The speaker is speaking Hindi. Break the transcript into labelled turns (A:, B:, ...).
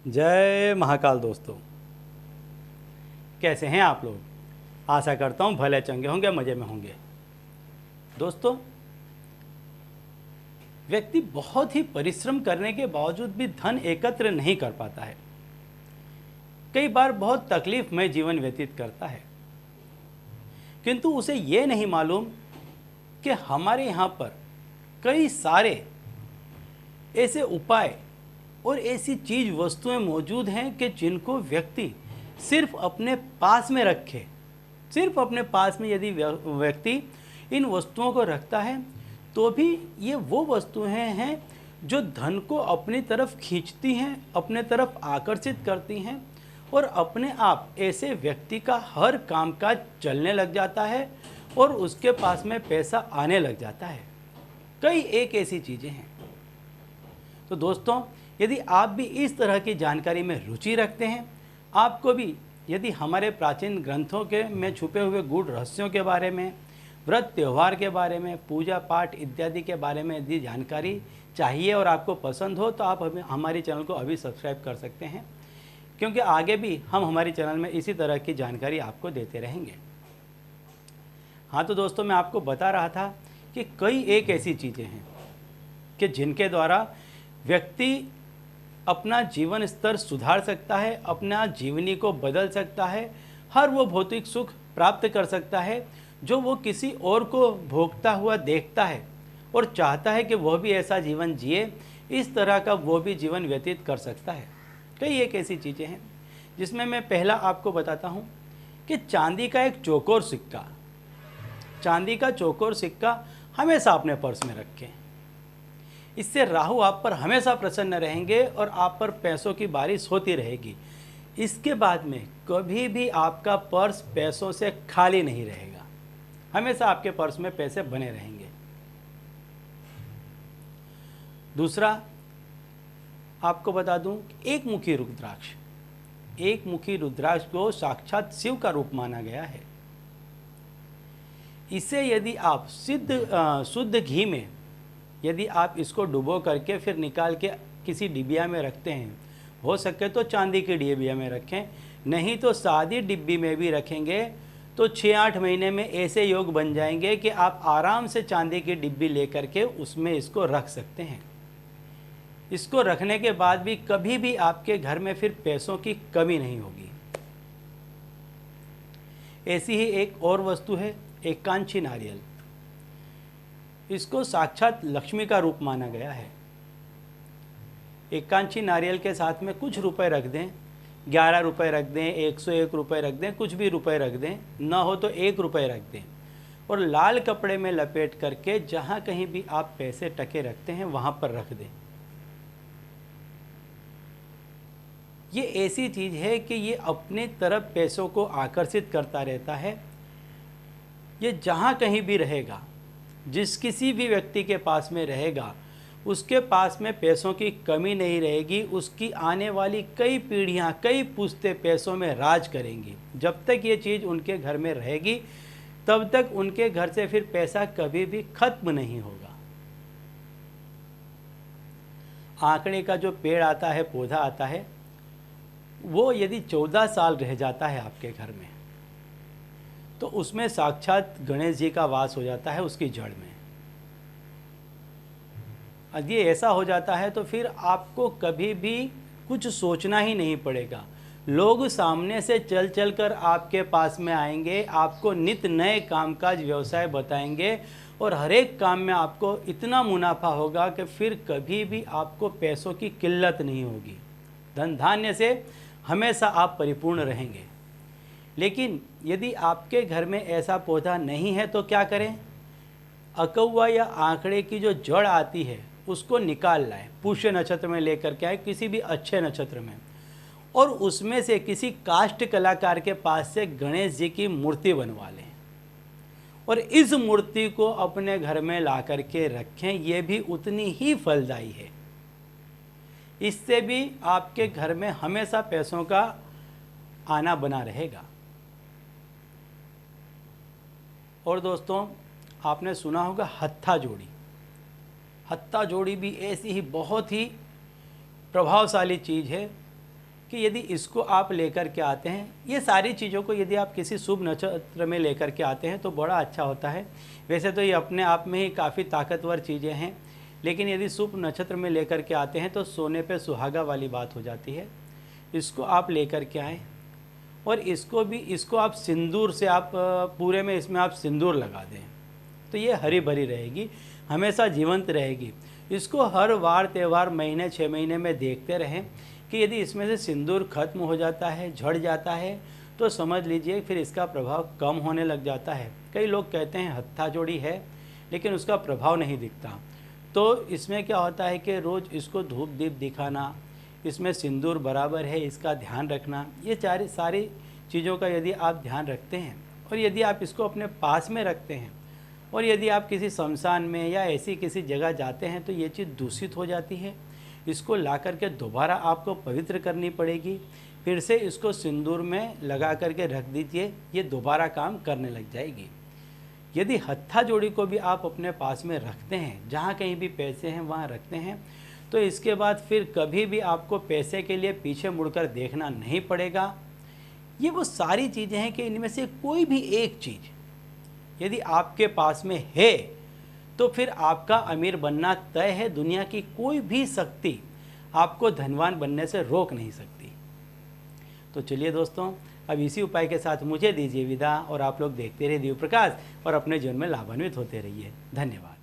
A: जय महाकाल दोस्तों, कैसे हैं आप लोग। आशा करता हूँ भले चंगे होंगे, मज़े में होंगे। दोस्तों, व्यक्ति बहुत ही परिश्रम करने के बावजूद भी धन एकत्र नहीं कर पाता है। कई बार बहुत तकलीफमय जीवन व्यतीत करता है, किंतु उसे ये नहीं मालूम कि हमारे यहाँ पर कई सारे ऐसे उपाय और ऐसी चीज़ वस्तुएं मौजूद हैं कि जिनको व्यक्ति सिर्फ अपने पास में रखे। सिर्फ अपने पास में यदि व्यक्ति इन वस्तुओं को रखता है तो भी ये वो वस्तुएं हैं जो धन को अपनी तरफ खींचती हैं, अपने तरफ आकर्षित करती हैं और अपने आप ऐसे व्यक्ति का हर कामकाज चलने लग जाता है और उसके पास में पैसा आने लग जाता है। कई एक ऐसी चीज़ें हैं। तो दोस्तों, यदि आप भी इस तरह की जानकारी में रुचि रखते हैं, आपको भी यदि हमारे प्राचीन ग्रंथों के में छुपे हुए गूढ़ रहस्यों के बारे में, व्रत त्यौहार के बारे में, पूजा पाठ इत्यादि के बारे में यदि जानकारी चाहिए और आपको पसंद हो तो आप हमारे चैनल को अभी सब्सक्राइब कर सकते हैं, क्योंकि आगे भी हम हमारे चैनल में इसी तरह की जानकारी आपको देते रहेंगे। हाँ, तो दोस्तों, मैं आपको बता रहा था कि कई एक ऐसी चीज़ें हैं कि जिनके द्वारा व्यक्ति अपना जीवन स्तर सुधार सकता है, अपना जीवनी को बदल सकता है, हर वो भौतिक सुख प्राप्त कर सकता है जो वो किसी और को भोगता हुआ देखता है और चाहता है कि वह भी ऐसा जीवन जिए, इस तरह का वो भी जीवन व्यतीत कर सकता है। कई एक ऐसी चीज़ें हैं जिसमें मैं पहला आपको बताता हूँ कि चांदी का एक चौकोर सिक्का, चांदी का चौकोर सिक्का हमेशा अपने पर्स में रखें। इससे राहु आप पर हमेशा प्रसन्न रहेंगे और आप पर पैसों की बारिश होती रहेगी। इसके बाद में कभी भी आपका पर्स पैसों से खाली नहीं रहेगा, हमेशा आपके पर्स में पैसे बने रहेंगे। दूसरा आपको बता दूं, एक मुखी रुद्राक्ष, एक मुखी रुद्राक्ष को साक्षात शिव का रूप माना गया है। इसे यदि आप शुद्ध घी में यदि आप इसको डुबो करके फिर निकाल के किसी डिबिया में रखते हैं, हो सके तो चांदी की डिबिया में रखें, नहीं तो सादी डिब्बी में भी रखेंगे तो 6-8 महीने में ऐसे योग बन जाएंगे कि आप आराम से चांदी की डिब्बी लेकर के उसमें इसको रख सकते हैं। इसको रखने के बाद भी कभी भी आपके घर में फिर पैसों की कमी नहीं होगी। ऐसी ही एक और वस्तु है एकांची नारियल। इसको साक्षात लक्ष्मी का रूप माना गया है। एकांची नारियल के साथ में कुछ रुपए रख दें, 11 रुपए रख दें, 101 रुपए रख दें, कुछ भी रुपए रख दें, ना हो तो 1 रुपए रख दें और लाल कपड़े में लपेट करके जहाँ कहीं भी आप पैसे टके रखते हैं वहाँ पर रख दें। ये ऐसी चीज़ है कि ये अपने तरफ पैसों को आकर्षित करता रहता है। ये जहाँ कहीं भी रहेगा, जिस किसी भी व्यक्ति के पास में रहेगा, उसके पास में पैसों की कमी नहीं रहेगी। उसकी आने वाली कई पीढ़ियां, कई पुश्तें पैसों में राज करेंगी। जब तक ये चीज़ उनके घर में रहेगी तब तक उनके घर से फिर पैसा कभी भी खत्म नहीं होगा। आंकड़े का जो पेड़ आता है, पौधा आता है, वो यदि 14 साल रह जाता है आपके घर में तो उसमें साक्षात गणेश जी का वास हो जाता है उसकी जड़ में। यदि ऐसा हो जाता है तो फिर आपको कभी भी कुछ सोचना ही नहीं पड़ेगा। लोग सामने से चल चल कर आपके पास में आएंगे, आपको नित नए कामकाज व्यवसाय बताएंगे और हर एक काम में आपको इतना मुनाफा होगा कि फिर कभी भी आपको पैसों की किल्लत नहीं होगी। धन धान्य से हमेशा आप परिपूर्ण रहेंगे। लेकिन यदि आपके घर में ऐसा पौधा नहीं है तो क्या करें? अकौवा या आंकड़े की जो जड़ आती है उसको निकाल लाएं, पुष्य नक्षत्र में लेकर के आए, किसी भी अच्छे नक्षत्र में, और उसमें से किसी काष्ठ कलाकार के पास से गणेश जी की मूर्ति बनवा लें और इस मूर्ति को अपने घर में ला करके रखें। ये भी उतनी ही फलदायी है। इससे भी आपके घर में हमेशा पैसों का आना बना रहेगा। और दोस्तों, आपने सुना होगा हत्था जोड़ी। हत्था जोड़ी भी ऐसी ही बहुत ही प्रभावशाली चीज़ है कि यदि इसको आप लेकर के आते हैं, ये सारी चीज़ों को यदि आप किसी शुभ नक्षत्र में लेकर के आते हैं तो बड़ा अच्छा होता है। वैसे तो ये अपने आप में ही काफ़ी ताकतवर चीज़ें हैं, लेकिन यदि शुभ नक्षत्र में लेकर के आते हैं तो सोने पे सुहागा वाली बात हो जाती है। इसको आप लेकर के आएँ और इसको आप सिंदूर से आप पूरे में इसमें आप सिंदूर लगा दें, तो ये हरी भरी रहेगी, हमेशा जीवंत रहेगी। इसको हर वार त्यौहार महीने 6 महीने में देखते रहें कि यदि इसमें से सिंदूर खत्म हो जाता है, झड़ जाता है, तो समझ लीजिए फिर इसका प्रभाव कम होने लग जाता है। कई लोग कहते हैं हत्था जोड़ी है, लेकिन उसका प्रभाव नहीं दिखता। तो इसमें क्या होता है कि रोज़ इसको धूप दीप दिखाना, इसमें सिंदूर बराबर है इसका ध्यान रखना, ये सारी चीज़ों का यदि आप ध्यान रखते हैं और यदि आप इसको अपने पास में रखते हैं और यदि आप किसी शमशान में या ऐसी किसी जगह जाते हैं तो ये चीज़ दूषित हो जाती है। इसको ला करके दोबारा आपको पवित्र करनी पड़ेगी, फिर से इसको सिंदूर में लगा करके रख दीजिए, ये दोबारा काम करने लग जाएगी। यदि हत्था जोड़ी को भी आप अपने पास में रखते हैं, जहाँ कहीं भी पैसे हैं वहाँ रखते हैं, तो इसके बाद फिर कभी भी आपको पैसे के लिए पीछे मुड़कर देखना नहीं पड़ेगा। ये वो सारी चीज़ें हैं कि इनमें से कोई भी एक चीज़ यदि आपके पास में है तो फिर आपका अमीर बनना तय है। दुनिया की कोई भी शक्ति आपको धनवान बनने से रोक नहीं सकती। तो चलिए दोस्तों, अब इसी उपाय के साथ मुझे दीजिए विदा और आप लोग देखते रहिए दिव्य प्रकाश और अपने जीवन में लाभान्वित होते रहिए। धन्यवाद।